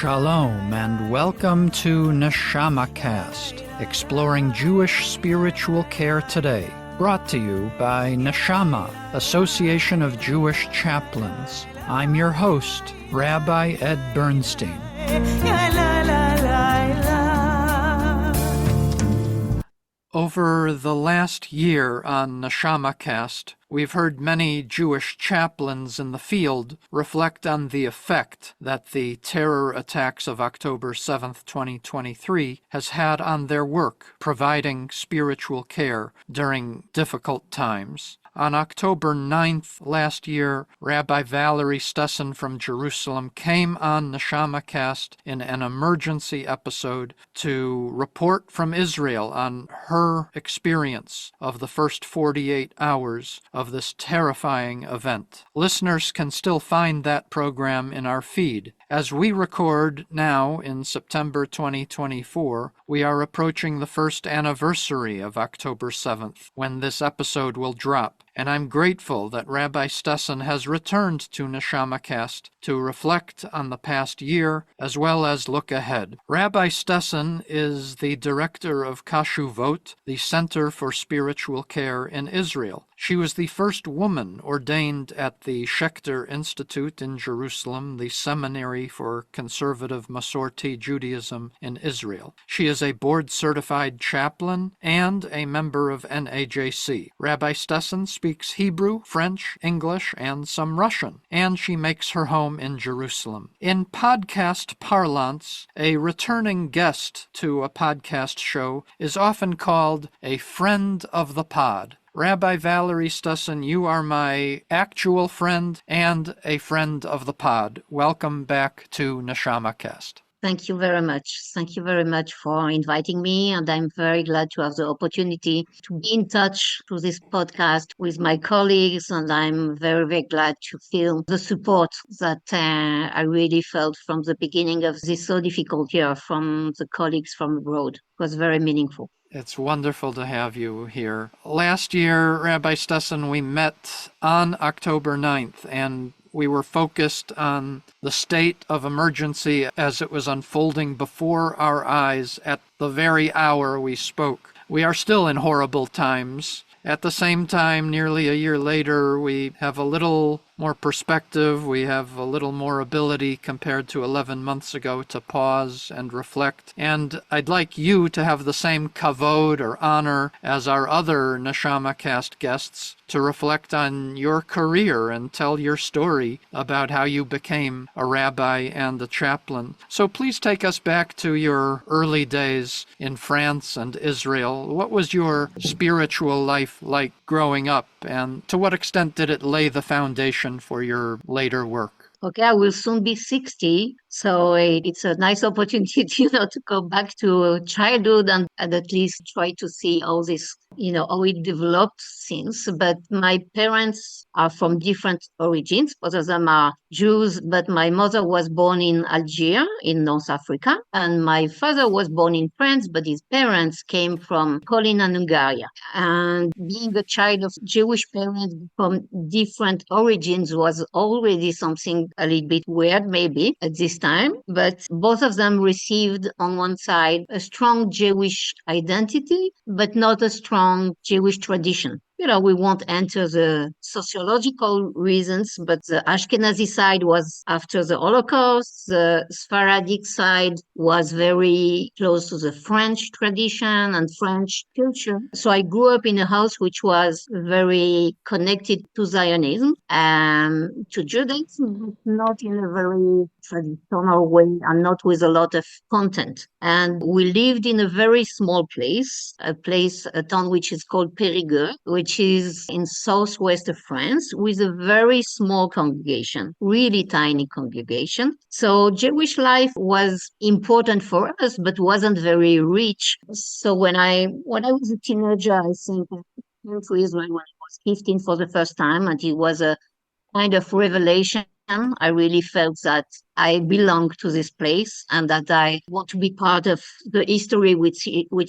Shalom and welcome to NeshamaCast, exploring Jewish spiritual care today, brought to you by Neshama, Association of Jewish Chaplains. I'm your host, Rabbi Ed Bernstein. Over the last year on NeshamaCast, we've heard many Jewish chaplains in the field reflect on the effect that the terror attacks of October 7th, 2023 has had on their work providing spiritual care during difficult times. On October 9th last year, Rabbi Valerie Stessin from Jerusalem came on NeshamaCast in an emergency episode to report from Israel on her experience of the first 48 hours of this terrifying event. Listeners can still find that program in our feed. As we record now in September 2024, we are approaching the first anniversary of October 7th, when this episode will drop. And I'm grateful that Rabbi Stessin has returned to NeshamaCast to reflect on the past year as well as look ahead. Rabbi Stessin is the director of Kashuvot, the Center for Spiritual Care in Israel. She was the first woman ordained at the Schechter Institute in Jerusalem, the seminary for conservative Masorti Judaism in Israel. She is a board-certified chaplain and a member of N.A.J.C. Rabbi Stessin speaks Hebrew, French, English, and some Russian, and she makes her home in Jerusalem. In podcast parlance, a returning guest to a podcast show is often called a friend of the pod. Rabbi Valerie Stessin, you are my actual friend and a friend of the pod. Welcome back to NeshamaCast. Thank you very much. Thank you very much for inviting me, and I'm very glad to have the opportunity to be in touch through this podcast with my colleagues, and I'm very, very glad to feel the support that I really felt from the beginning of this so difficult year from the colleagues from abroad. It was very meaningful. It's wonderful to have you here. Last year, Rabbi Stessin, we met on October 9th, and we were focused on the state of emergency as it was unfolding before our eyes at the very hour we spoke. We are still in horrible times. At the same time, nearly a year later, we have a little more perspective, we have a little more ability compared to 11 months ago to pause and reflect. And I'd like you to have the same kavod or honor as our other NeshamaCast guests to reflect on your career and tell your story about how you became a rabbi and a chaplain. So please take us back to your early days in France and Israel. What was your spiritual life like growing up, and to what extent did it lay the foundation for your later work? Okay, I will soon be 60, so it's a nice opportunity, to go back to childhood and at least try to see all this, how it developed since. But my parents are from different origins. Both of them are Jews, but my mother was born in Algiers in North Africa, and my father was born in France, but his parents came from Poland and Hungary. And being a child of Jewish parents from different origins was already something a little bit weird, maybe, at this time. But both of them received, on one side, a strong Jewish identity, but not a strong Jewish tradition. We won't enter the sociological reasons, but the Ashkenazi side was after the Holocaust. The Sephardic side was very close to the French tradition and French culture. So I grew up in a house which was very connected to Zionism and to Judaism, but not in a very traditional way and not with a lot of content. And we lived in a very small place, a town which is called Périgueux, which is in southwest of France, with a very small congregation, really tiny congregation. So Jewish life was important for us, but wasn't very rich. So when I was a teenager, I think I came to Israel when I was 15 for the first time, and it was a kind of revelation. I really felt that I belong to this place and that I want to be part of the history which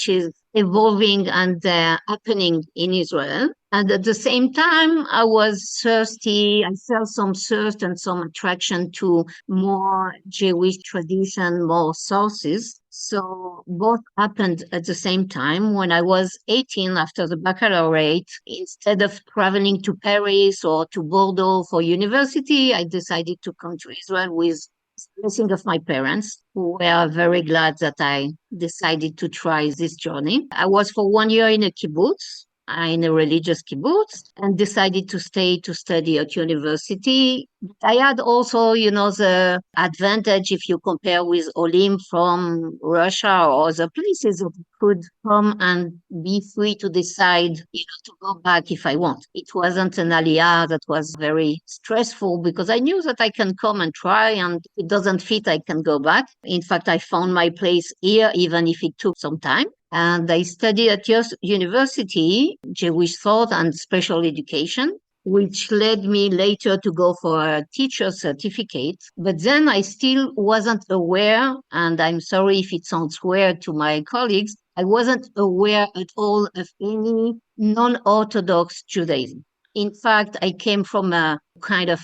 is evolving and happening in Israel. And at the same time, I was thirsty. I felt some thirst and some attraction to more Jewish tradition, more sources. So both happened at the same time. When I was 18, after the baccalaureate, instead of traveling to Paris or to Bordeaux for university, I decided to come to Israel with the blessing of my parents, who were very glad that I decided to try this journey. I was for 1 year in a kibbutz, in a religious kibbutz, and decided to stay to study at university. I had also, the advantage if you compare with Olim from Russia or other places, that I could come and be free to decide, to go back if I want. It wasn't an aliyah that was very stressful because I knew that I can come and try, and if it doesn't fit, I can go back. In fact, I found my place here, even if it took some time. And I studied at university, Jewish thought and special education, which led me later to go for a teacher certificate. But then I still wasn't aware, and I'm sorry if it sounds weird to my colleagues, I wasn't aware at all of any non-Orthodox Judaism. In fact, I came from a kind of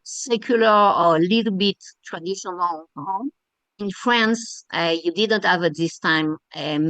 secular or a little bit traditional home. In France, you didn't have at this time there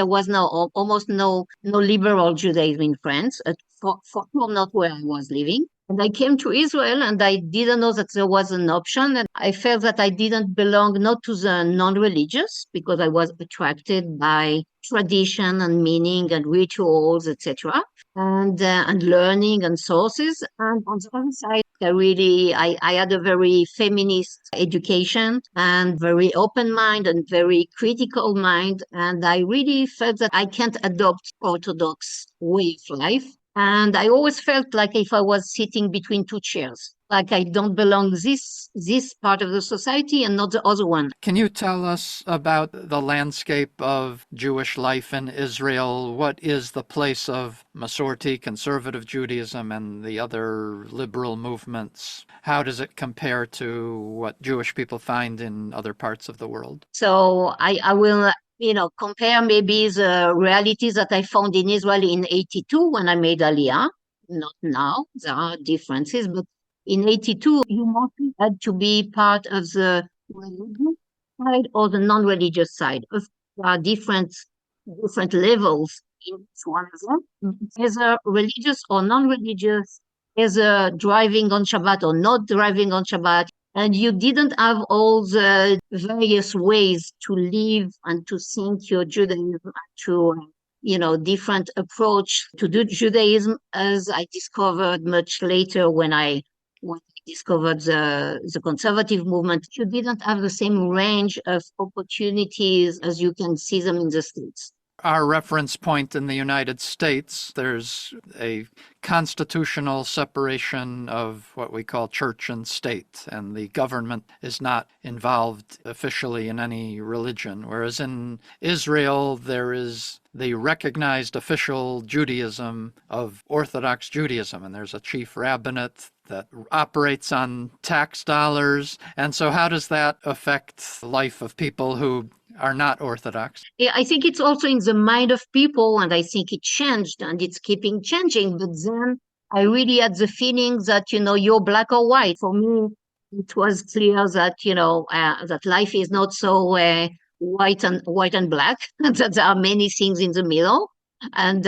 was almost no liberal Judaism in France, for sure not where I was living. And I came to Israel and I didn't know that there was an option. And I felt that I didn't belong not to the non-religious because I was attracted by tradition and meaning and rituals, etc. And learning and sources. And on the other side, I had a very feminist education and very open mind and very critical mind. And I really felt that I can't adopt Orthodox way of life. And I always felt like if I was sitting between two chairs, like I don't belong this part of the society and not the other one. Can you tell us about the landscape of Jewish life in Israel? What is the place of Masorti, conservative Judaism, and the other liberal movements? How does it compare to what Jewish people find in other parts of the world? So I will compare maybe the realities that I found in Israel in 82 when I made Aliyah. Not now, there are differences, but in 82, you mostly had to be part of the religious side or the non-religious side. There are different levels in each one of them. Either religious or non-religious, either driving on Shabbat or not driving on Shabbat. And you didn't have all the various ways to live and to think your Judaism, to, different approach to do Judaism, as I discovered much later when I discovered the conservative movement. You didn't have the same range of opportunities as you can see them in the States. Our reference point in the United States, there's a constitutional separation of what we call church and state, and the government is not involved officially in any religion. Whereas in Israel, there is the recognized official Judaism of Orthodox Judaism, and there's a chief rabbinate that operates on tax dollars. And so how does that affect the life of people who are not Orthodox? Yeah, I think it's also in the mind of people, and I think it changed and it's keeping changing. But then I really had the feeling that, you're black or white. For me, it was clear that, that life is not so white and black, that there are many things in the middle and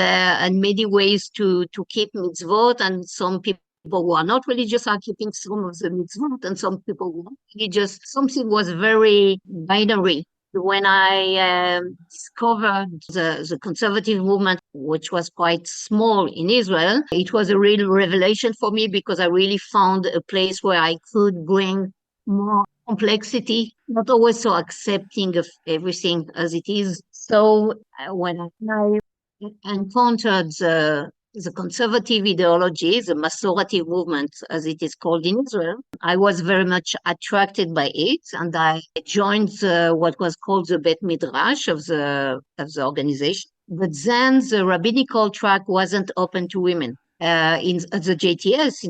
many ways to keep mitzvot. And some people who are not religious are keeping some of the mitzvot, and some people who are religious. Something was very binary. When I discovered the conservative movement, which was quite small in Israel, it was a real revelation for me because I really found a place where I could bring more complexity, not always so accepting of everything as it is. So when I encountered the conservative ideology, the Masorti movement, as it is called in Israel, I was very much attracted by it, and I joined what was called the Bet Midrash of the organization. But then the rabbinical track wasn't open to women. at the JTS.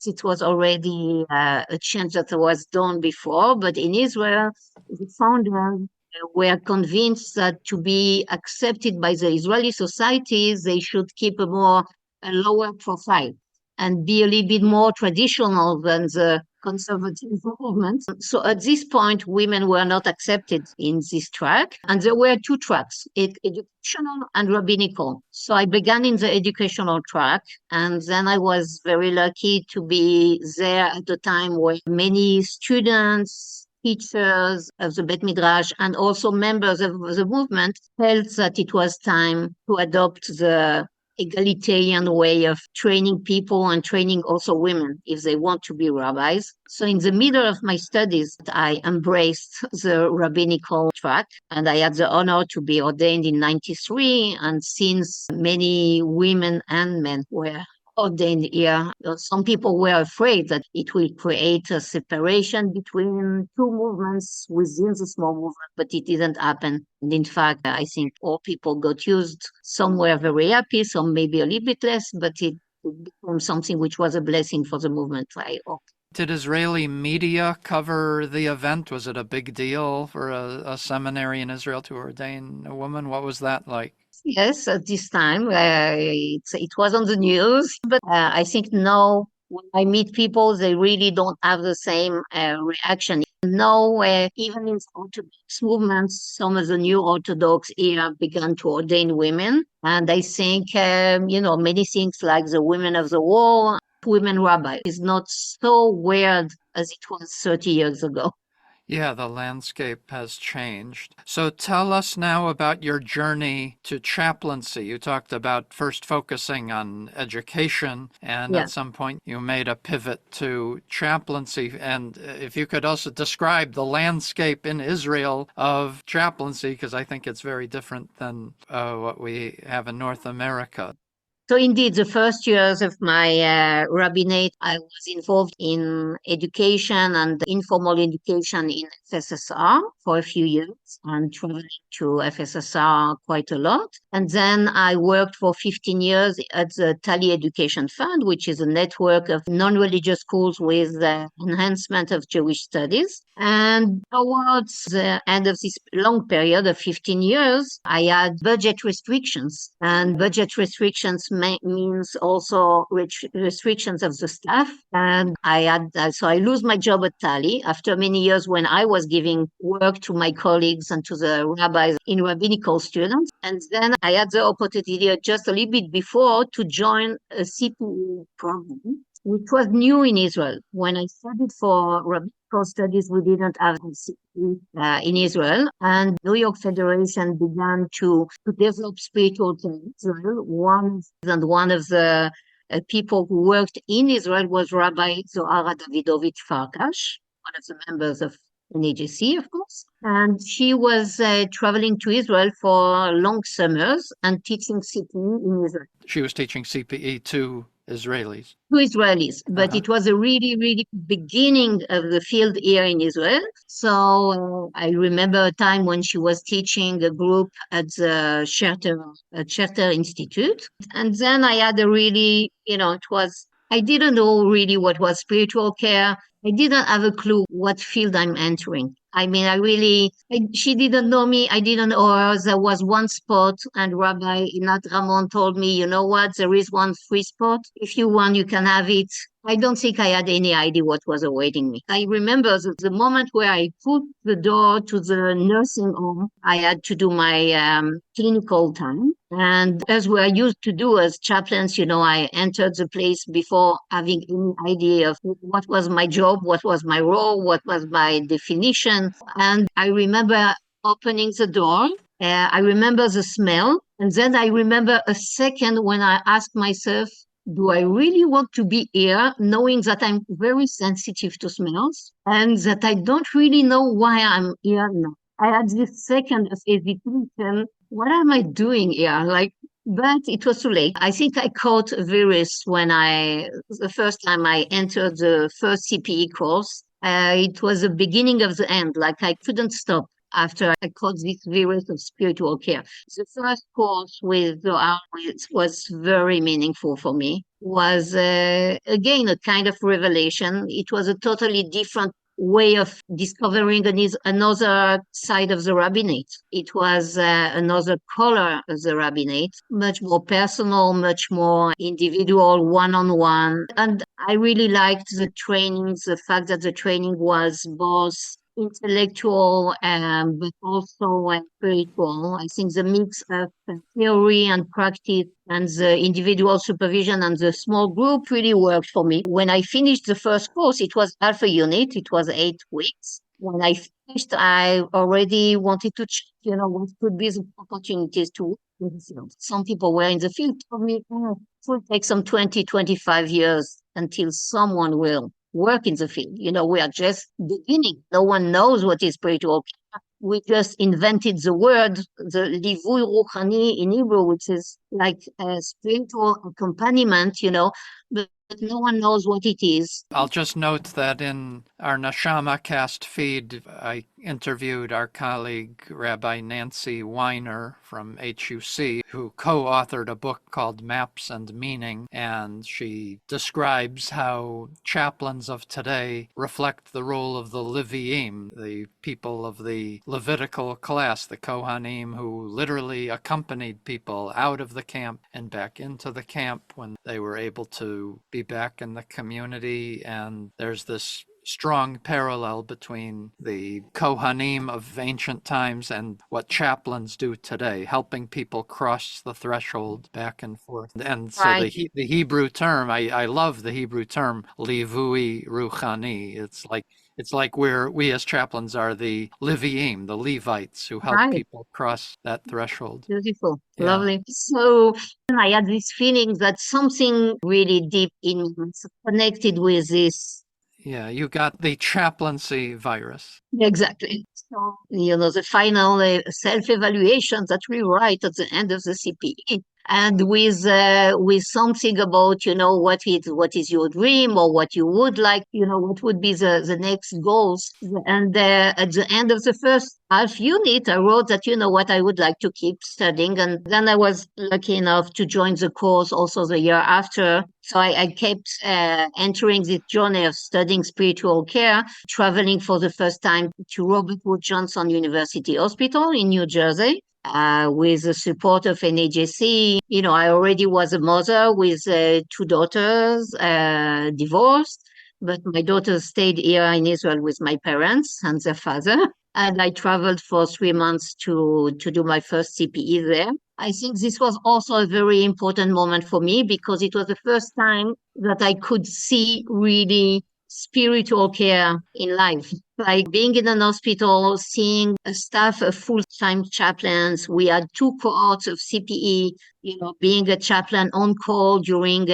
It was already a change that was done before, but in Israel, the founders were convinced that to be accepted by the Israeli societies, they should keep a lower profile and be a little bit more traditional than the conservative movement. So at this point, women were not accepted in this track. And there were two tracks, educational and rabbinical. So I began in the educational track. And then I was very lucky to be there at a time where many students, teachers of the Bet Midrash, and also members of the movement felt that it was time to adopt the egalitarian way of training people and training also women if they want to be rabbis. So in the middle of my studies, I embraced the rabbinical track, and I had the honor to be ordained in 93. And since many women and men were ordained here, some people were afraid that it will create a separation between two movements within the small movement, but it didn't happen. And in fact, I think all people got used. Some were very happy, some maybe a little bit less, but it became something which was a blessing for the movement. Did Israeli media cover the event? Was it a big deal for a seminary in Israel to ordain a woman? What was that like? Yes, at this time, it was on the news, but I think now when I meet people, they really don't have the same reaction. Now, even in Orthodox movements, some of the new Orthodox here began to ordain women. And I think, many things like the women of the wall, women rabbi is not so weird as it was 30 years ago. Yeah, the landscape has changed. So tell us now about your journey to chaplaincy. You talked about first focusing on education, and at some point you made a pivot to chaplaincy. And if you could also describe the landscape in Israel of chaplaincy, because I think it's very different than what we have in North America. So indeed, the first years of my rabbinate, I was involved in education and informal education in FSSR for a few years and traveling to FSSR quite a lot. And then I worked for 15 years at the Tali Education Fund, which is a network of non-religious schools with the enhancement of Jewish studies. And towards the end of this long period of 15 years, I had budget restrictions. And budget restrictions means also restrictions of the staff. And so I lose my job at Tali after many years when I was giving work to my colleagues and to the rabbis in rabbinical students. And then I had the opportunity just a little bit before to join a C.P.E program, which was new in Israel. When I studied for rabbinical studies, we didn't have a C.P.E in Israel. And New York Federation began to develop spiritual in Israel. One of the people who worked in Israel was Rabbi Zohara Davidovich Farkash, one of the members of N.A.J.C, of course. And she was traveling to Israel for long summers and teaching C.P.E in Israel. She was teaching C.P.E to Israelis. To Israelis, but it was a really, really beginning of the field here in Israel. So I remember a time when she was teaching a group at the Scherter Institute. And then I had I didn't know really what was spiritual care. I didn't have a clue what field I'm entering. I mean, she didn't know me. I didn't know her. There was one spot, and Rabbi Inat Ramon told me, you know what, there is one free spot. If you want, you can have it. I don't think I had any idea what was awaiting me. I remember the moment where I put the door to the nursing home, I had to do my clinical time. And as we are used to do as chaplains, I entered the place before having any idea of what was my job, what was my role, what was my definition. And I remember opening the door. I remember the smell. And then I remember a second when I asked myself, do I really want to be here, knowing that I'm very sensitive to smells and that I don't really know why I'm here now? I had this second of hesitation. What am I doing here? But it was too late. I think I caught a virus the first time I entered the first C.P.E course. It was the beginning of the end. I couldn't stop. after I caught this virus of spiritual care. The first course with Zohar, which was very meaningful for me, was again a kind of revelation. It was a totally different way of discovering another side of the rabbinate. It was another color of the rabbinate, much more personal, much more individual, one-on-one. And I really liked the training, the fact that the training was both intellectual but also spiritual. I think the mix of theory and practice and the individual supervision and the small group really worked for me. When I finished the first course, it was half a unit. It was 8 weeks. When I finished, I already wanted to check, what could be the opportunities to work in the field. Some people were in the field told me, it will take some 20, 25 years until someone will work in the field. We are just beginning. No one knows what is spiritual care. We just invented the word, the livui ruchani in Hebrew, which is like a spiritual accompaniment, but no one knows what it is. I'll just note that in our NeshamaCast feed, I interviewed our colleague, Rabbi Nancy Weiner from HUC, who co-authored a book called Maps and Meaning, and she describes how chaplains of today reflect the role of the Leviim, the people of the Levitical class, the Kohanim, who literally accompanied people out of the camp and back into the camp when they were able to be back in the community. And there's this strong parallel between the Kohanim of ancient times and what chaplains do today, helping people cross the threshold back and forth. And so Right. the Hebrew term, I love the Hebrew term, livui ruchani. It's like we as chaplains are the Leviim, the Levites, who help Right. people cross that threshold. Beautiful. Yeah. Lovely. So I had this feeling that something really deep in me was connected with this. Yeah, you got the chaplaincy virus. Exactly. So, the final self-evaluation that we write at the end of the C.P.E. And with something about, what is your dream or what you would like, what would be the next goals. And at the end of the first half unit, I wrote that, what I would like to keep studying. And then I was lucky enough to join the course also the year after. So I kept entering this journey of studying spiritual care, traveling for the first time to Robert Wood Johnson University Hospital in New Jersey. With the support of N.A.J.C. I already was a mother with 2 daughters, divorced, but my daughters stayed here in Israel with my parents and their father. And I traveled for 3 months to do my first C.P.E. there. I think this was also a very important moment for me because it was the first time that I could see really spiritual care in life. Like being in an hospital, seeing a staff of full-time chaplains. We had 2 cohorts of C.P.E., being a chaplain on call during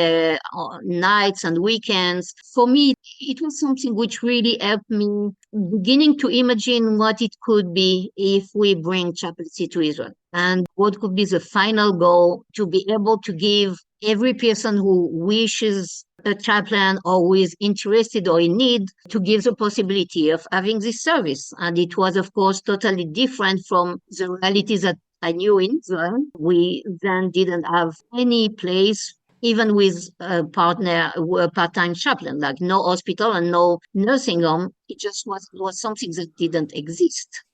nights and weekends. For me, it was something which really helped me beginning to imagine what it could be if we bring chaplaincy to Israel. And what could be the final goal to be able to give every person who wishes a chaplain or who is interested or in need to give the possibility of having this service. And it was, of course, totally different from the realities that I knew in Israel. We then didn't have any place, even with a part-time chaplain, like no hospital and no nursing home. It just was something that didn't exist.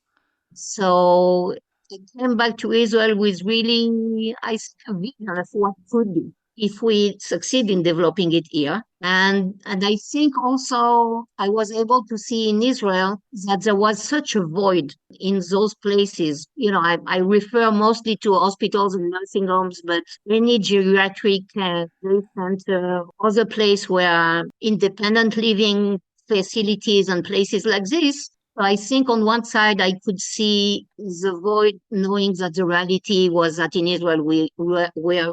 So I came back to Israel with really, I think, a vision of what could be if we succeed in developing it here. And I think also I was able to see in Israel that there was such a void in those places. I refer mostly to hospitals and nursing homes, but any geriatric day center, other place where independent living facilities and places like this. So I think on one side, I could see the void, knowing that the reality was that in Israel, we were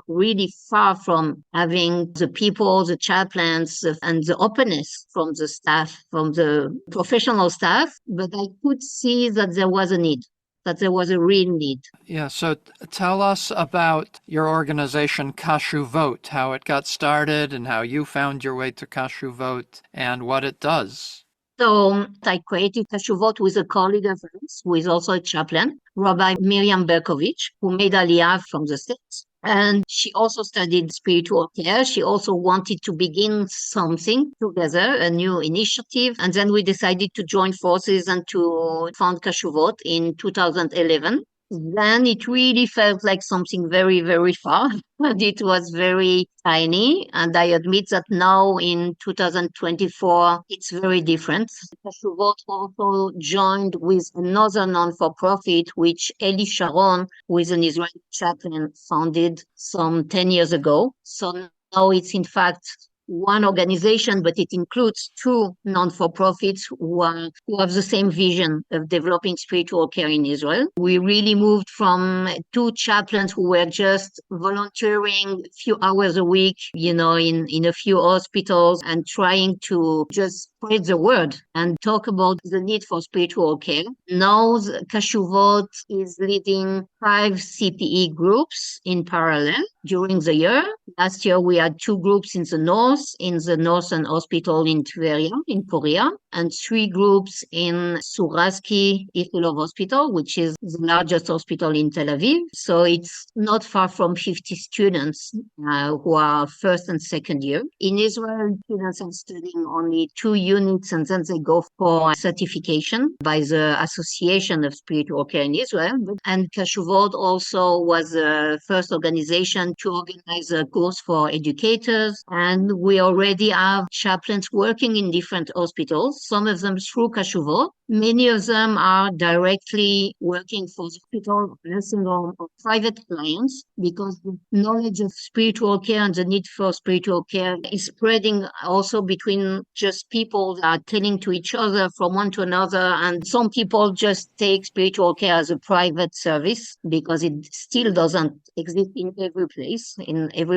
really far from having the people, the chaplains, and the openness from the staff, from the professional staff. But I could see that there was a need, that there was a real need. Yeah, so tell us about your organization, Kashuvot, how it got started and how you found your way to Kashuvot and what it does. So I created Teshuvot with a colleague of ours who is also a chaplain, Rabbi Miriam Berkovich, who made Aliyah from the States. And she also studied spiritual care. She also wanted to begin something together, a new initiative. And then we decided to join forces and to found Kashuvot in 2011. Then it really felt like something very, very far. And it was very tiny. And I admit that now in 2024, it's very different. Kashuvot also joined with another non-for-profit, which Eli Sharon, who is an Israeli chaplain, founded some 10 years ago. So now it's in fact one organization, but it includes two non-for-profits who have the same vision of developing spiritual care in Israel. We really moved from two chaplains who were just volunteering a few hours a week, in a few hospitals and trying to just spread the word and talk about the need for spiritual care. Now, Kashuvot is leading 5 C.P.E. groups in parallel during the year. Last year, we had 2 groups in the Northern Hospital in Tveria, in Korea, and 3 groups in Suraski Ichilov Hospital, which is the largest hospital in Tel Aviv. So it's not far from 50 students who are first and second year. In Israel, students are studying only 2 units and then they go for certification by the Association of Spiritual Care in Israel. And Kashuvot also was the first organization to organize a course for educators. And we already have chaplains working in different hospitals, some of them through Kashuvot. Many of them are directly working for the hospital, nursing home, or private clients, because the knowledge of spiritual care and the need for spiritual care is spreading also between just people that are telling to each other from one to another. And some people just take spiritual care as a private service because it still doesn't exist in every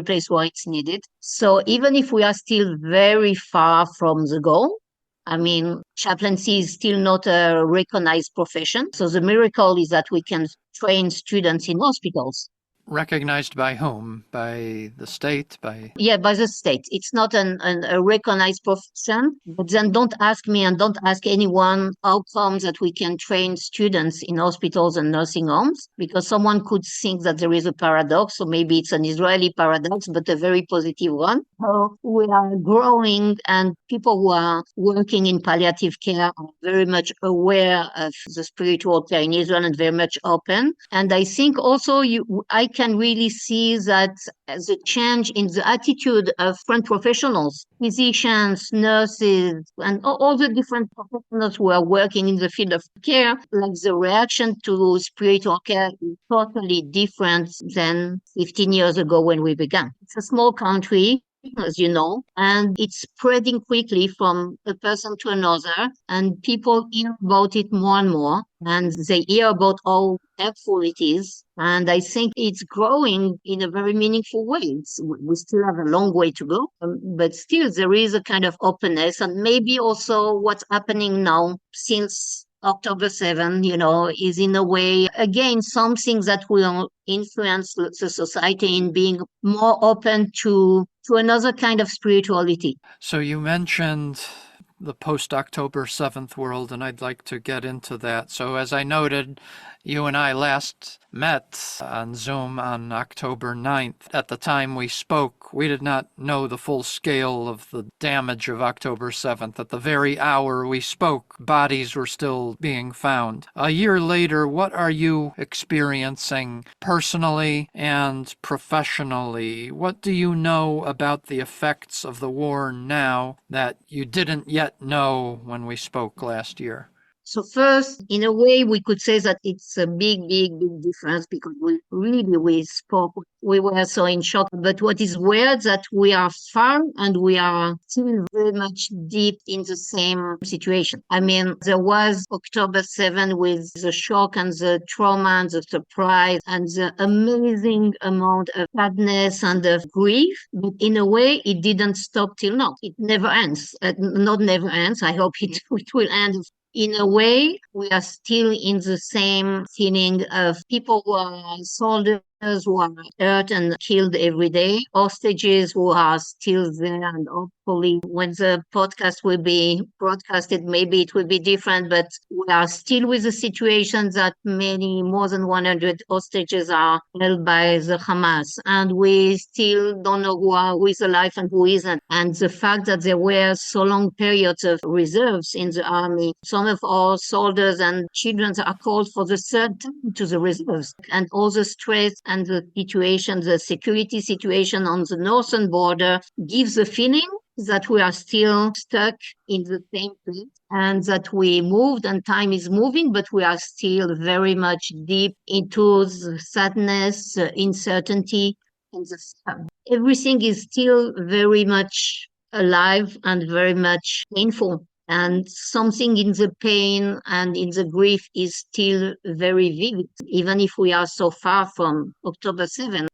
place where it's needed. So even if we are still very far from the goal, I mean, chaplaincy is still not a recognized profession. So the miracle is that we can train students in hospitals. Recognized by whom? By the state? Yeah, by the state. It's not a recognized profession. But then don't ask me and don't ask anyone how come that we can train students in hospitals and nursing homes, because someone could think that there is a paradox, or maybe it's an Israeli paradox, but a very positive one. So we are growing, and people who are working in palliative care are very much aware of the spiritual care in Israel and very much open. And I think also I can really see that the change in the attitude of different professionals, physicians, nurses, and all the different professionals who are working in the field of care, like the reaction to spiritual care is totally different than 15 years ago when we began. It's a small country, as you know, and it's spreading quickly from a person to another, and people hear about it more and more, and they hear about how helpful it is. And I think it's growing in a very meaningful way. We still have a long way to go, but still there is a kind of openness, and maybe also what's happening now since October 7, is in a way, again, something that will influence the society in being more open to another kind of spirituality. So you mentioned the post-October 7th world, and I'd like to get into that. So as I noted, you and I last met on Zoom on October 9th. At the time we spoke, we did not know the full scale of the damage of October 7th. At the very hour we spoke, bodies were still being found. A year later, what are you experiencing personally and professionally? What do you know about the effects of the war now that you didn't yet know when we spoke last year? So first, in a way, we could say that it's a big, big, big difference because we spoke, we were so in shock. But what is weird that we are far and we are still very much deep in the same situation. I mean, there was October 7 with the shock and the trauma and the surprise and the amazing amount of sadness and of grief. But in a way, it didn't stop till now. It never ends. Not never ends. I hope it will end. In a way, we are still in the same feeling of people who are soldiers who are hurt and killed every day, hostages who are still there, and hopefully when the podcast will be broadcasted, maybe it will be different, but we are still with the situation that more than 100 hostages are held by the Hamas, and we still don't know who is alive and who isn't. And the fact that there were so long periods of reserves in the army, some of our soldiers and children are called for the third time to the reserves, and all the stress and the situation, the security situation on the northern border gives the feeling that we are still stuck in the same place and that we moved and time is moving, but we are still very much deep into the sadness, uncertainty, and everything is still very much alive and very much painful. And something in the pain and in the grief is still very vivid, even if we are so far from October 7th.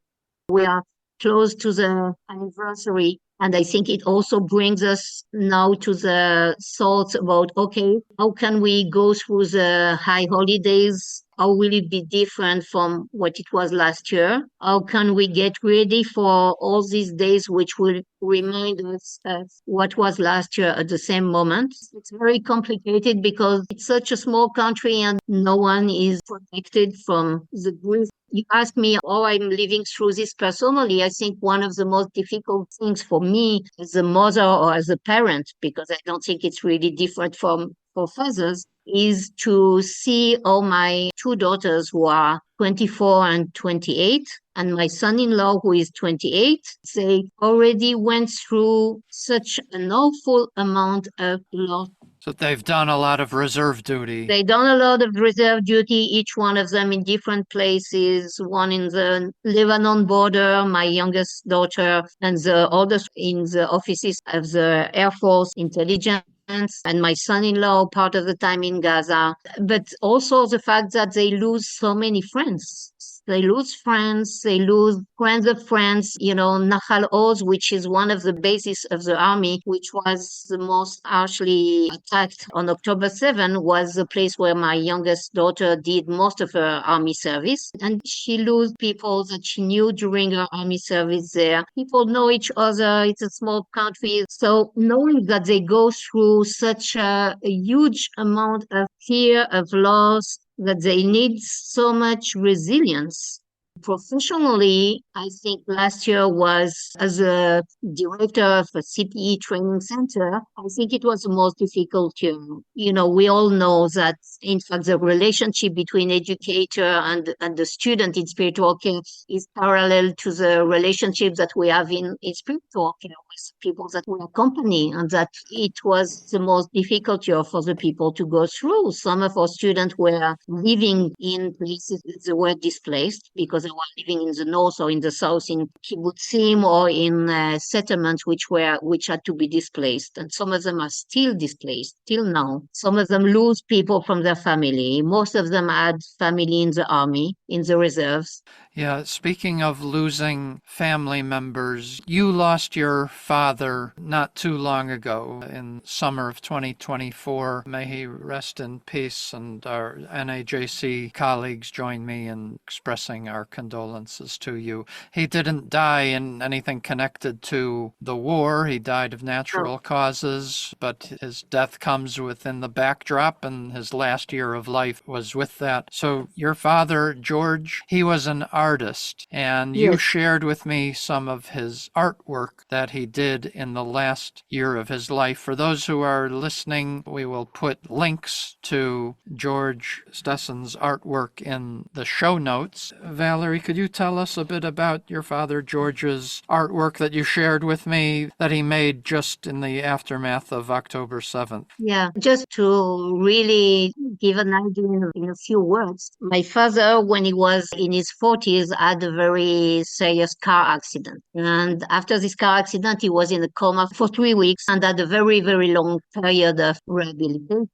We are close to the anniversary. And I think it also brings us now to the thoughts about, okay, how can we go through the high holidays? How will it be different from what it was last year? How can we get ready for all these days which will remind us of what was last year at the same moment? It's very complicated because it's such a small country and no one is protected from the grief. You ask me how I'm living through this personally. I think one of the most difficult things for me as a mother or as a parent, because I don't think it's really different for fathers, is to see all my two daughters who are 24 and 28, and my son-in-law who is 28, they already went through such an awful amount of loss. So they've done a lot of reserve duty. They've done a lot of reserve duty, each one of them in different places, one in the Lebanon border, my youngest daughter, and the others in the offices of the Air Force intelligence, and my son-in-law part of the time in Gaza. But also the fact that they lose so many friends. They lose friends of friends, Nahal Oz, which is one of the bases of the army, which was the most harshly attacked on October 7, was the place where my youngest daughter did most of her army service. And she lost people that she knew during her army service there. People know each other. It's a small country. So knowing that they go through such a huge amount of fear, of loss, that they need so much resilience. Professionally, I think last year was, as a director of a C.P.E. training center, I think it was the most difficult year. We all know that, in fact, the relationship between educator and the student in spiritual care is parallel to the relationship that we have in spiritual care with people that we accompany, and that it was the most difficult year for the people to go through. Some of our students were living in places that they were displaced because they were living in the north or in the south in kibbutzim or in settlements which had to be displaced. And some of them are still displaced till now. Some of them lose people from their family. Most of them had family in the army, in the reserves. Yeah, speaking of losing family members, you lost your father not too long ago in summer of 2024. May he rest in peace, and our N.A.J.C. colleagues join me in expressing our condolences to you. He didn't die in anything connected to the war. He died of natural causes, but his death comes within the backdrop, and his last year of life was with that. So your father, George, he was an artist, and you shared with me some of his artwork that he did in the last year of his life. For those who are listening, we will put links to George Stessin's artwork in the show notes. Valerie, could you tell us a bit about your father George's artwork that you shared with me that he made just in the aftermath of October 7th? Yeah, just to really give an idea in a few words. My father, when he was in his 40s, had a very serious car accident. And after this car accident, he was in a coma for 3 weeks and had a very, very long period of rehabilitation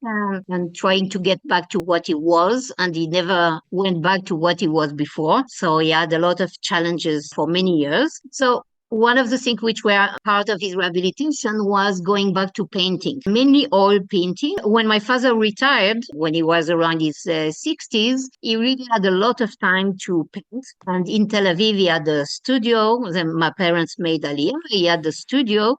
and trying to get back to what he was. And he never went back to what he was before. So he had a lot of challenges for many years. So one of the things which were part of his rehabilitation was going back to painting, mainly oil painting. When my father retired, when he was around his 60s, he really had a lot of time to paint. And in Tel Aviv, he had a studio. Then my parents made Aliyah. He had the studio,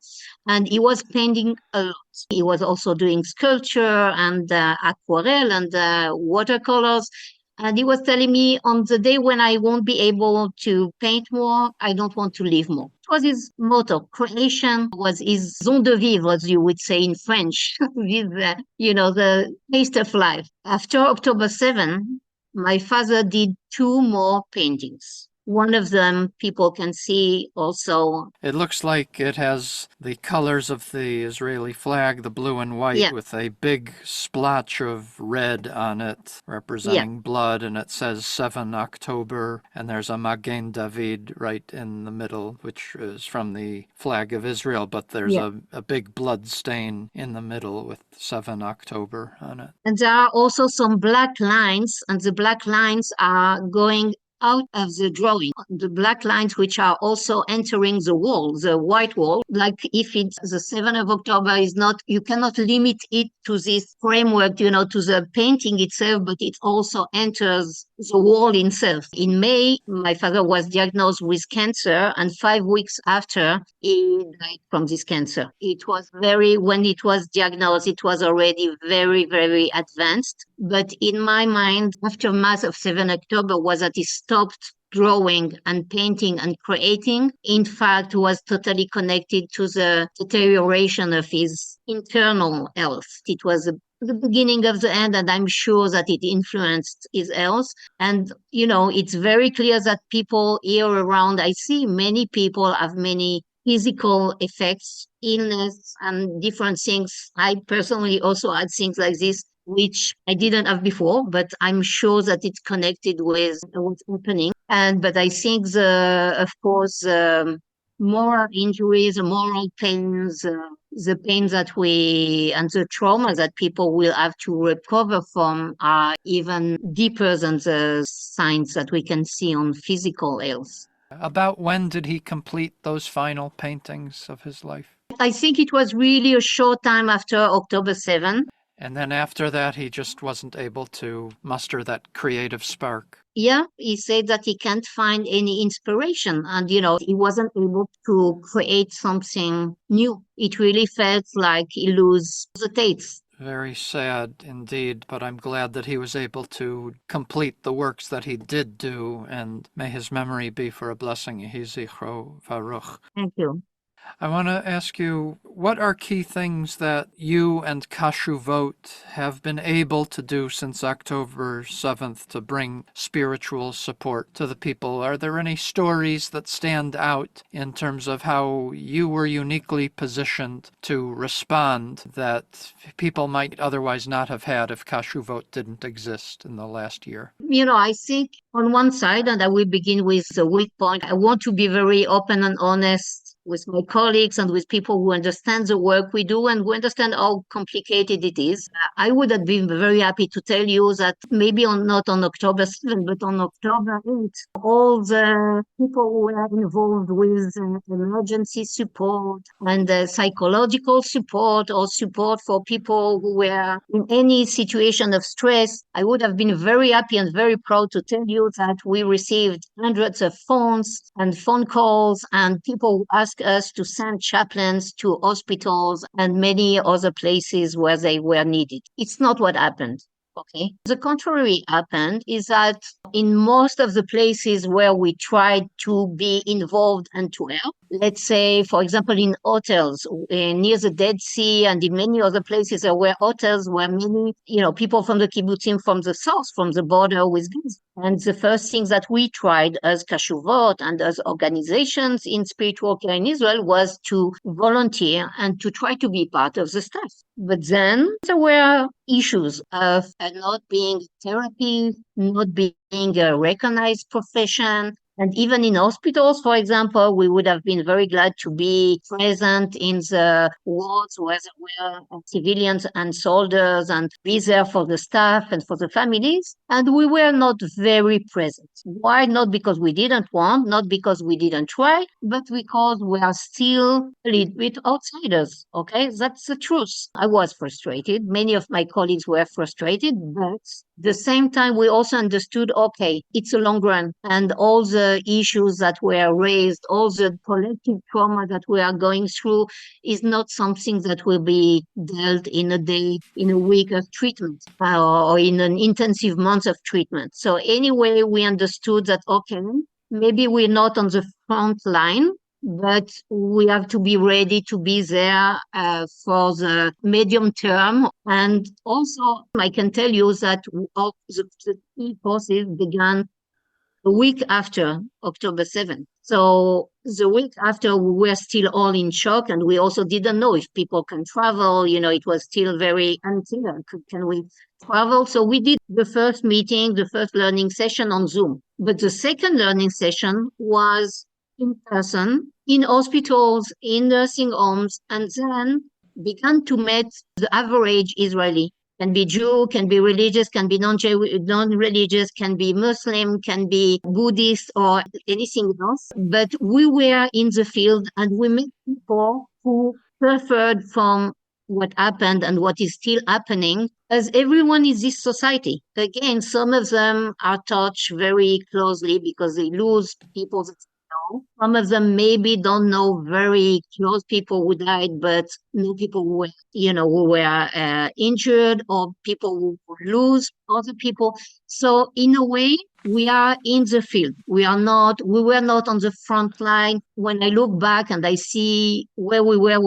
and he was painting a lot. He was also doing sculpture and aquarelle and watercolors. And he was telling me, on the day when I won't be able to paint more, I don't want to live more. It was his motto. Creation was his raison de vivre, as you would say in French, with, the taste of life. After October 7, my father did 2 more paintings. One of them people can see also. It looks like it has the colors of the Israeli flag, the blue and white, with a big splotch of red on it representing blood, and it says 7 October, and there's a Magen David right in the middle, which is from the flag of Israel, but there's a big blood stain in the middle with 7 October on it. And there are also some black lines, and the black lines are going out of the drawing, the black lines which are also entering the wall, the white wall. Like if it's the 7th of October is not, you cannot limit it to this framework, to the painting itself, but it also enters the wall itself. In May, my father was diagnosed with cancer, and 5 weeks after, he died from this cancer. When it was diagnosed, it was already very, very advanced. But in my mind, aftermath of 7 October was that he stopped drawing and painting and creating. In fact, was totally connected to the deterioration of his internal health. It was the beginning of the end, and I'm sure that it influenced his health. And, it's very clear that people here around, I see many people have many physical effects, illness, and different things. I personally also had things like this, which I didn't have before, but I'm sure that it's connected with what's happening. But I think of course, moral injuries, moral pains, the pain and the trauma that people will have to recover from are even deeper than the signs that we can see on physical health. About when did he complete those final paintings of his life? I think it was really a short time after October 7. And then after that, he just wasn't able to muster that creative spark. Yeah, he said that he can't find any inspiration, and, he wasn't able to create something new. It really felt like he lose the taste. Very sad indeed, but I'm glad that he was able to complete the works that he did do, and may his memory be for a blessing. Yehi zichro v'aruch. Thank you. I want to ask you, what are key things that you and Kashuvot have been able to do since October 7th to bring spiritual support to the people? Are there any stories that stand out in terms of how you were uniquely positioned to respond that people might otherwise not have had if Kashuvot didn't exist in the last year? I think on one side, and I will begin with the weak point, I want to be very open and honest with my colleagues and with people who understand the work we do and who understand how complicated it is. I would have been very happy to tell you that maybe not on October 7th, but on October 8th, all the people who were involved with emergency support and psychological support or support for people who were in any situation of stress, I would have been very happy and very proud to tell you that we received hundreds of phones and phone calls, and people who asked us to send chaplains to hospitals and many other places where they were needed. It's not what happened. Okay. The contrary happened is that in most of the places where we tried to be involved and to help, let's say, for example, in hotels near the Dead Sea and in many other places, there were hotels where many, people from the kibbutzim from the south, from the border with Gaza. And the first thing that we tried as Kashuvot and as organizations in spiritual care in Israel was to volunteer and to try to be part of the staff. But then there were issues of not being therapy, not being a recognized profession, And even in hospitals, for example, we would have been very glad to be present in the wards where there were civilians and soldiers and be there for the staff and for the families. And we were not very present. Why? Not because we didn't want, not because we didn't try, but because we are still a little bit outsiders. Okay, that's the truth. I was frustrated. Many of my colleagues were frustrated, but at the same time, we also understood, okay, it's a long run, and all the issues that were raised, all the collective trauma that we are going through is not something that will be dealt in a day, in a week of treatment, or in an intensive month of treatment. So anyway, we understood that, okay, maybe we're not on the front line, but we have to be ready to be there for the medium term. And also, I can tell you that all the key courses began a week after October 7th. So the week after, we were still all in shock, and we also didn't know if people can travel. You know, it was still very unclear. Can we travel? So we did the first meeting, the first learning session on Zoom. But the second learning session was in person, in hospitals, in nursing homes, and then began to meet the average Israeli. Can be Jew, can be religious, can be non-religious, can be Muslim, can be Buddhist or anything else. But we were in the field and we met people who suffered from what happened and what is still happening, as everyone in this society. Again, some of them are touched very closely because they lose people that they know. Some of them maybe don't know very close people who died, but know people who were, who were injured, or people who lose other people. So in a way, we are in the field. We were not on the front line. When I look back and I see where we were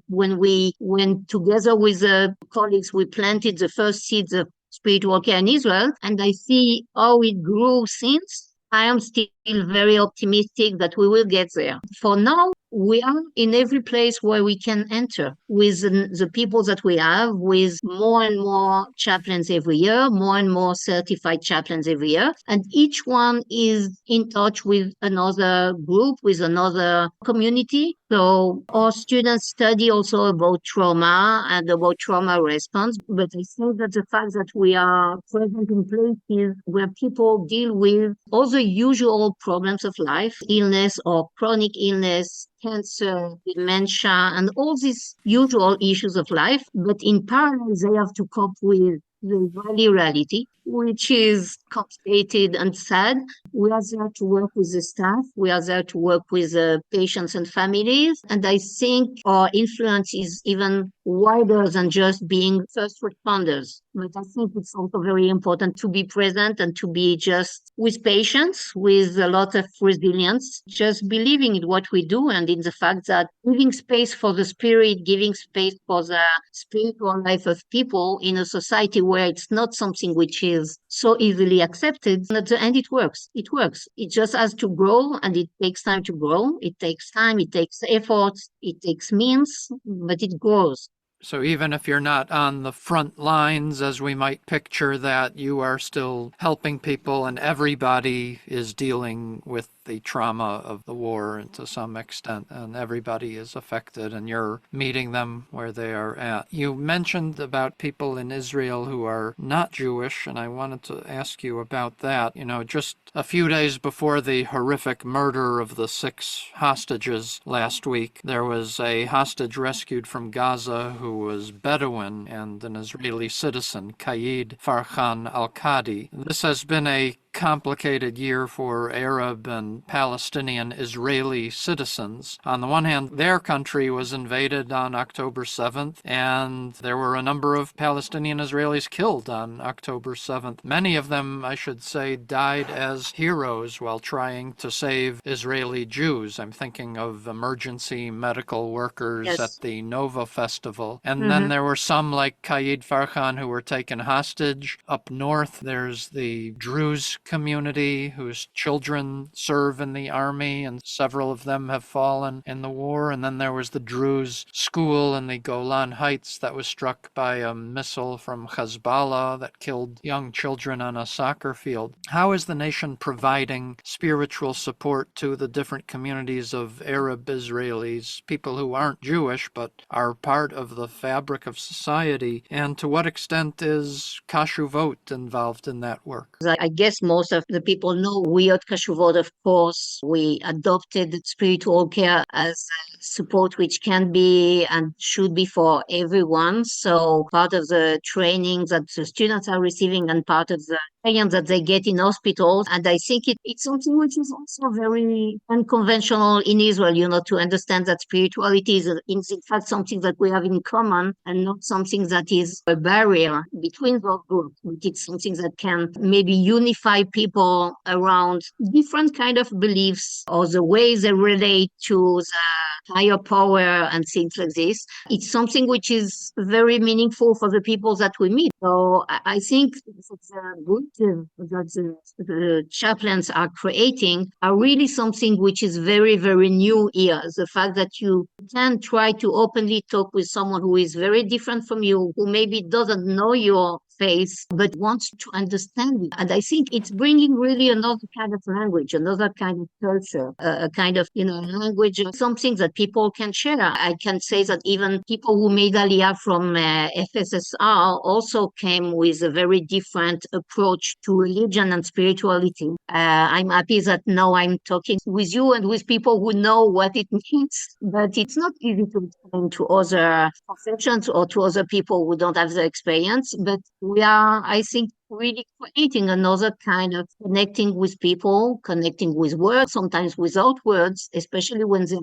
when we went together with the colleagues, we planted the first seeds of spiritual care in Israel, and I see how it grew since. I am still very optimistic that we will get there. For now, we are in every place where we can enter with the people that we have, with more and more chaplains every year, more and more certified chaplains every year. And each one is in touch with another group, with another community. So our students study also about trauma and about trauma response. But I think that the fact that we are present in places where people deal with all the usual problems of life, illness or chronic illness, cancer, dementia, and all these usual issues of life. But in parallel, they have to cope with the Israeli reality, which is complicated and sad. We are there to work with the staff. We are there to work with the patients and families. And I think our influence is even wider than just being first responders. But I think it's also very important to be present and to be just with patience, with a lot of resilience, just believing in what we do and in the fact that giving space for the spirit, giving space for the spiritual life of people in a society where it's not something which is so easily accepted, at the end it works. It works. It just has to grow, and it takes time to grow. It takes time, it takes effort, it takes means, but it grows. So even if you're not on the front lines, as we might picture that, you are still helping people, and everybody is dealing with the trauma of the war to some extent, and everybody is affected, and you're meeting them where they are at. You mentioned about people in Israel who are not Jewish, and I wanted to ask you about that. Just a few days before the horrific murder of the 6 hostages last week, there was a hostage rescued from Gaza who was Bedouin and an Israeli citizen, Qaid Farhan al-Qadi. This has been a complicated year for Arab and Palestinian Israeli citizens. On the one hand, their country was invaded on October 7th, and there were a number of Palestinian Israelis killed on October 7th. Many of them, I should say, died as heroes while trying to save Israeli Jews. I'm thinking of emergency medical workers at the Nova Festival. And then there were some like Qaid Farhan who were taken hostage. Up north, there's the Druze community whose children serve in the army, and several of them have fallen in the war. And then there was the Druze school in the Golan Heights that was struck by a missile from Hezbollah that killed young children on a soccer field. How is the nation providing spiritual support to the different communities of Arab Israelis, people who aren't Jewish but are part of the fabric of society? And to what extent is Kashuvot involved in that work? I guess most of the people know we at Kashuvot, of course, we adopted spiritual care as support which can be and should be for everyone. So part of the training that the students are receiving and part of the training that they get in hospitals. And I think it's something which is also very unconventional in Israel, to understand that spirituality is in fact something that we have in common and not something that is a barrier between those groups. But it's something that can maybe unify people around different kind of beliefs or the way they relate to the higher power and things like this. It's something which is very meaningful for the people that we meet. So I think the group that the chaplains are creating are really something which is very, very new here. The fact that you can try to openly talk with someone who is very different from you, who maybe doesn't know your face, but wants to understand it. And I think it's bringing really another kind of language, another kind of culture, a kind of, language, something that people can share. I can say that even people who made Aliyah from FSSR also came with a very different approach to religion and spirituality. I'm happy that now I'm talking with you and with people who know what it means, but it's not easy to explain to other professions or to other people who don't have the experience. But we are, I think, really creating another kind of connecting with people, connecting with words, sometimes without words, especially when there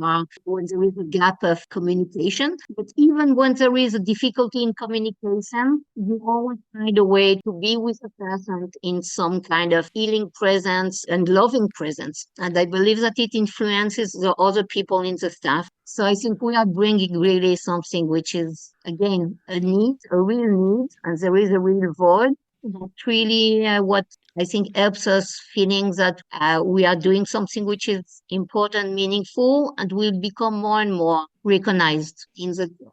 is a gap of communication. But even when there is a difficulty in communication, you always find a way to be with a person in some kind of healing presence and loving presence. And I believe that it influences the other people in the staff. So I think we are bringing really something which is, again, a need, a real need, and there is a real void. That's really what I think helps us feeling that we are doing something which is important, meaningful, and will become more and more recognized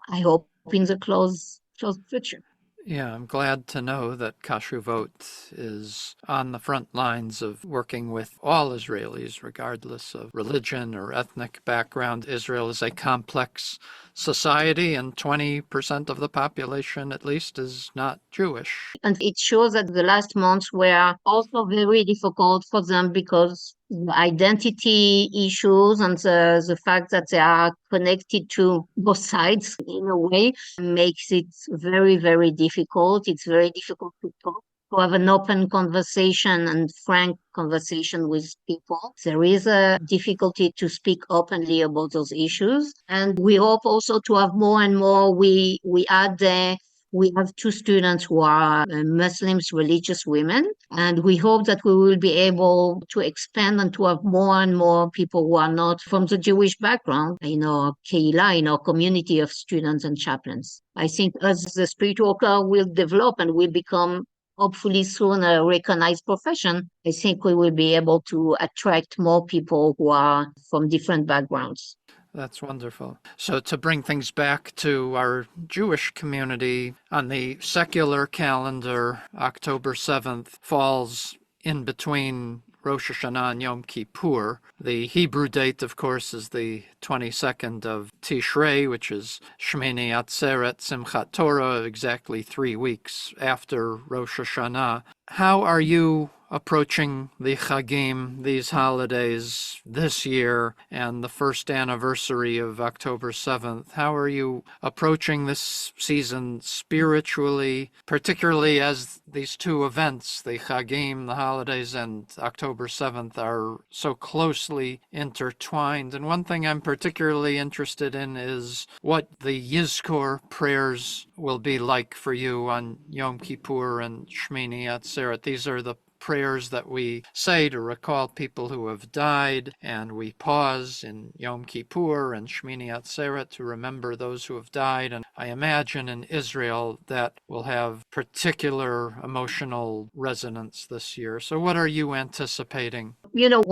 I hope, in the close future. Yeah, I'm glad to know that Kashuvot is on the front lines of working with all Israelis, regardless of religion or ethnic background. Israel is a complex society, and 20% of the population, at least, is not Jewish. And it shows that the last months were also very difficult for them because the identity issues and the fact that they are connected to both sides in a way makes it very, very difficult. It's very difficult to talk, to have an open conversation and frank conversation with people. There is a difficulty to speak openly about those issues. And we hope also to have more and more. We have 2 students who are Muslims, religious women, and we hope that we will be able to expand and to have more and more people who are not from the Jewish background in our kehillah, in our community of students and chaplains. I think as the spiritual care will develop and will become hopefully soon a recognized profession, I think we will be able to attract more people who are from different backgrounds. That's wonderful. So to bring things back to our Jewish community, on the secular calendar, October 7th falls in between Rosh Hashanah and Yom Kippur. The Hebrew date, of course, is the 22nd of Tishrei, which is Shmini Atzeret Simchat Torah, exactly 3 weeks after Rosh Hashanah. How are you approaching the Chagim, these holidays this year, and the first anniversary of October 7th? How are you approaching this season spiritually, particularly as these 2 events, the Chagim, the holidays, and October 7th, are so closely intertwined? And one thing I'm particularly interested in is what the Yizkor prayers will be like for you on Yom Kippur and Shmini Atzeret. These are the prayers that we say to recall people who have died, and we pause in Yom Kippur and Shmini Atzeret to remember those who have died. And I imagine in Israel that will have particular emotional resonance this year. So what are you anticipating?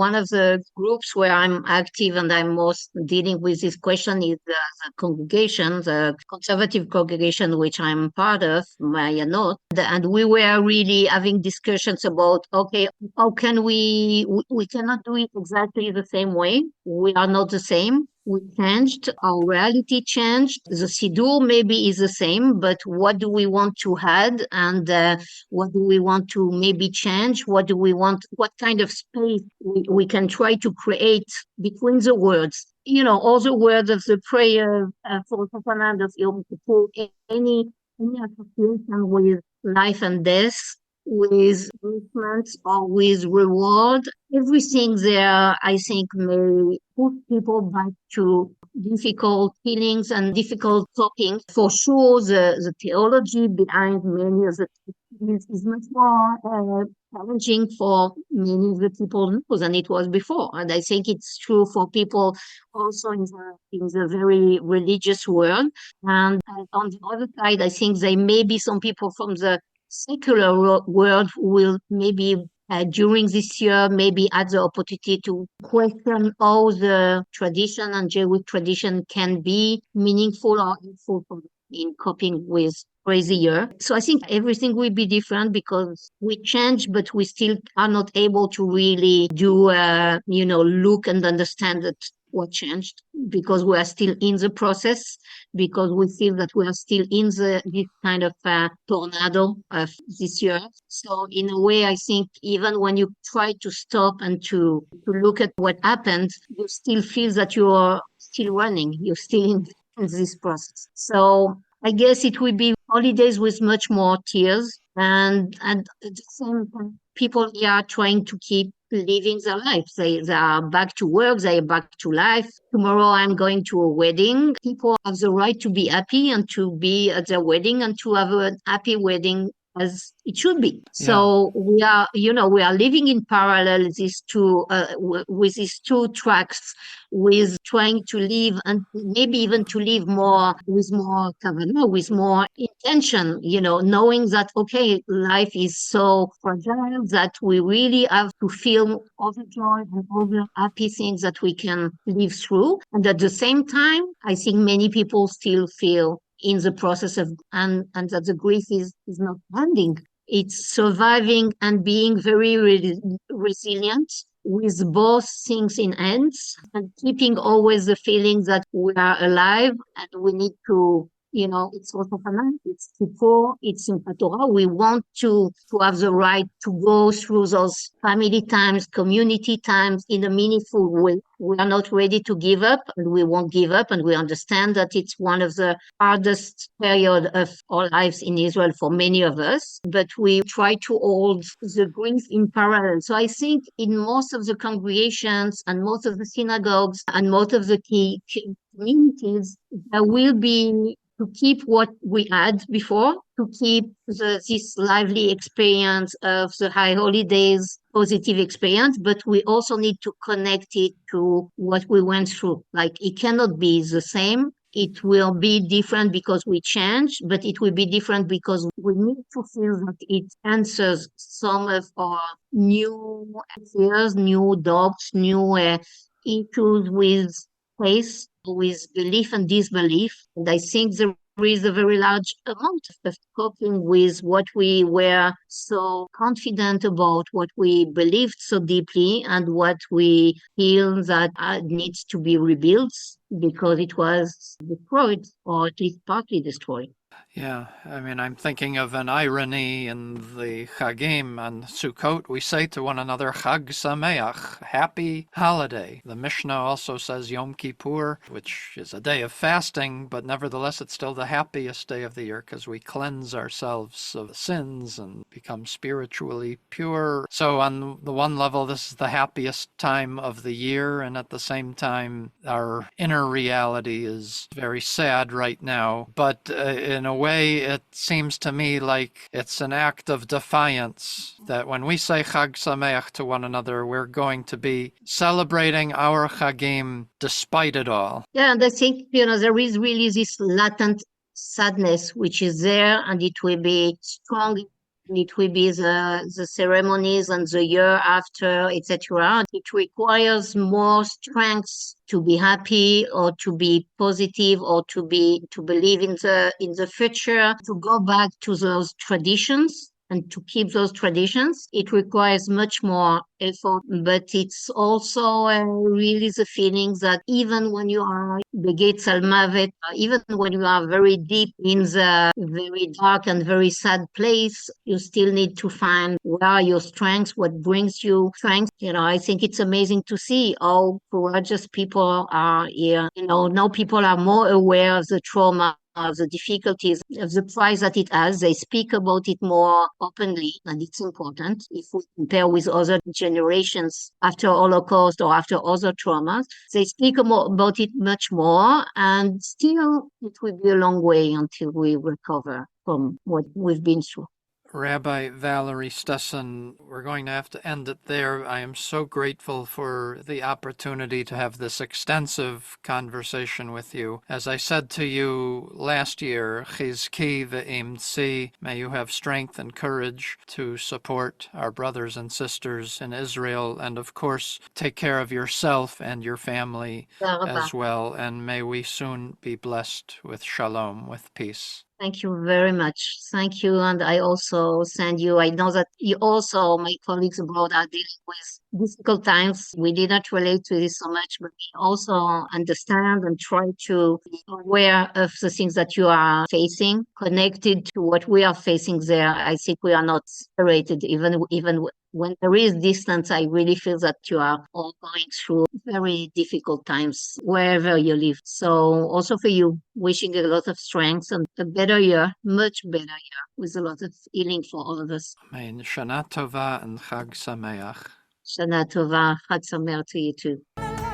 One of the groups where I'm active and I'm most dealing with this question is the congregation, the conservative congregation, which I'm part of, Mayanot. And we were really having discussions about, okay, how can we cannot do it exactly the same way. We are not the same. We changed, our reality changed. The Siddur maybe is the same, but what do we want to add? And what do we want to maybe change? What kind of space we can try to create between the words? All the words of the prayer for Chaplain of Yom Kippur, any association with life and death, with punishment or with reward. Everything there, I think, may put people back to difficult feelings and difficult talking. For sure, the theology behind many of the things is much more challenging for many of the people now than it was before. And I think it's true for people also in the very religious world. And on the other side, I think there may be some people from the secular world will maybe during this year maybe had the opportunity to question how the tradition and Jewish tradition can be meaningful or helpful in coping with crazy year. So I think everything will be different because we change, but we still are not able to really do look and understand that what changed, because we are still in the process, because we feel that we are still in this kind of tornado of this year. So in a way, I think even when you try to stop and to look at what happened, you still feel that you are still running, you're still in this process. So I guess it will be holidays with much more tears, and at the same time, people here are trying to keep living their lives. They are back to work, they are back to life. Tomorrow I'm going to a wedding. People have the right to be happy and to be at their wedding and to have a happy wedding as it should be. So we are living in parallel with these two tracks, with trying to live and maybe even to live more with more kavanah, with more intention, knowing that, okay, life is so fragile that we really have to feel all the joy and all the happy things that we can live through. And at the same time, I think many people still feel in the process of, and that the grief is not ending. It's surviving and being very resilient with both things in hands and keeping always the feeling that we are alive and we need to, it's also Hanan, it's Kippur, it's in Torah. We want to have the right to go through those family times, community times in a meaningful way. We are not ready to give up, and we won't give up, and we understand that it's one of the hardest period of our lives in Israel for many of us, but we try to hold the grief in parallel. So I think in most of the congregations and most of the synagogues and most of the key communities, there will be to keep what we had before, to keep this lively experience of the high holidays, positive experience, but we also need to connect it to what we went through. Like, it cannot be the same. It will be different because we change, but it will be different because we need to feel that it answers some of our new fears, new doubts, new issues with faith, with belief and disbelief. And I think there is a very large amount of coping with what we were so confident about, what we believed so deeply, and what we feel that needs to be rebuilt because it was destroyed, or at least partly destroyed. Yeah, I mean, I'm thinking of an irony in the Chagim on Sukkot. We say to one another, Chag Sameach, happy holiday. The Mishnah also says Yom Kippur, which is a day of fasting, but nevertheless it's still the happiest day of the year because we cleanse ourselves of sins and become spiritually pure. So on the one level, this is the happiest time of the year, and at the same time, our inner reality is very sad right now. But in a way, it seems to me like it's an act of defiance that when we say Chag Sameach to one another, we're going to be celebrating our Chagim despite it all. Yeah, and I think, there is really this latent sadness which is there, and it will be strong. It will be the ceremonies and the year after, etc. It requires more strength to be happy or to be positive or to believe in the future, to go back to those traditions and to keep those traditions. It requires much more effort, but it's also really the feeling that even when you are Begetz al Mavet, even when you are very deep in the very dark and very sad place, you still need to find where are your strengths, what brings you strength. I think it's amazing to see how courageous people are here. Now people are more aware of the trauma, of the difficulties, of the price that it has. They speak about it more openly, and it's important. If we compare with other generations after Holocaust or after other traumas, they speak about it much more, and still it will be a long way until we recover from what we've been through. Rabbi Valerie Stessin, we're going to have to end it there. I am so grateful for the opportunity to have this extensive conversation with you. As I said to you last year, Chizki ve'imtzi, may you have strength and courage to support our brothers and sisters in Israel, and of course, take care of yourself and your family as well. And may we soon be blessed with shalom, with peace. Thank you very much. Thank you. And I also send you, I know that you also, my colleagues abroad, are dealing with difficult times. We did not relate to this so much, but we also understand and try to be aware of the things that you are facing, connected to what we are facing there. I think we are not separated, even when there is distance. I really feel that you are all going through very difficult times wherever you live. So also for you, wishing a lot of strength and a better year, much better year, with a lot of healing for all of us. Amen. Shana Tova and Chag Sameach. Shana Tova, Chag Sameach to you too.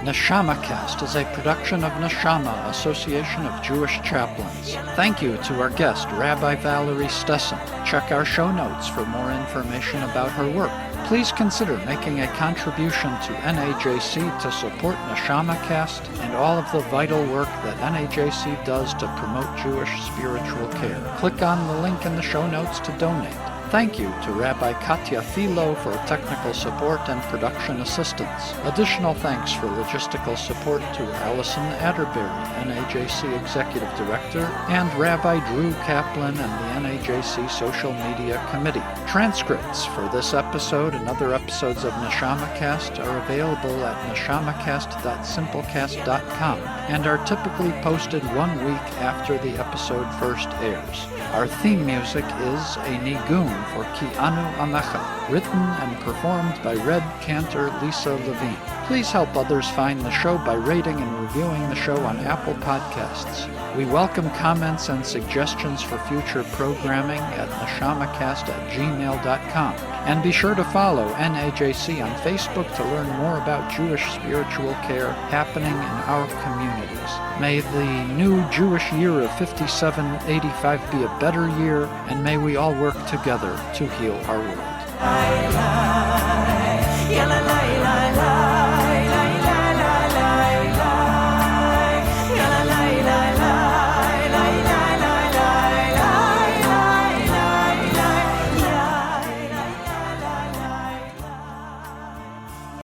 NeshamaCast is a production of Neshama, Association of Jewish Chaplains. Thank you to our guest, Rabbi Valerie Stessin. Check our show notes for more information about her work. Please consider making a contribution to N.A.J.C. to support NeshamaCast and all of the vital work that N.A.J.C. does to promote Jewish spiritual care. Click on the link in the show notes to donate. Thank you to Rabbi Katya Philo for technical support and production assistance. Additional thanks for logistical support to Allison Atterbury, N.A.J.C. Executive Director, and Rabbi Drew Kaplan and the N.A.J.C. Social Media Committee. Transcripts for this episode and other episodes of NeshamaCast are available at neshamacast.simplecast.com and are typically posted 1 week after the episode first airs. Our theme music is a nigun for Ki Anu Amecha, written and performed by Red Cantor Lisa Levine. Please help others find the show by rating and reviewing the show on Apple Podcasts. We welcome comments and suggestions for future programming at neshamacast@gmail.com. And be sure to follow N.A.J.C. on Facebook to learn more about Jewish spiritual care happening in our communities. May the new Jewish year of 5785 be a better year, and may we all work together to heal our world.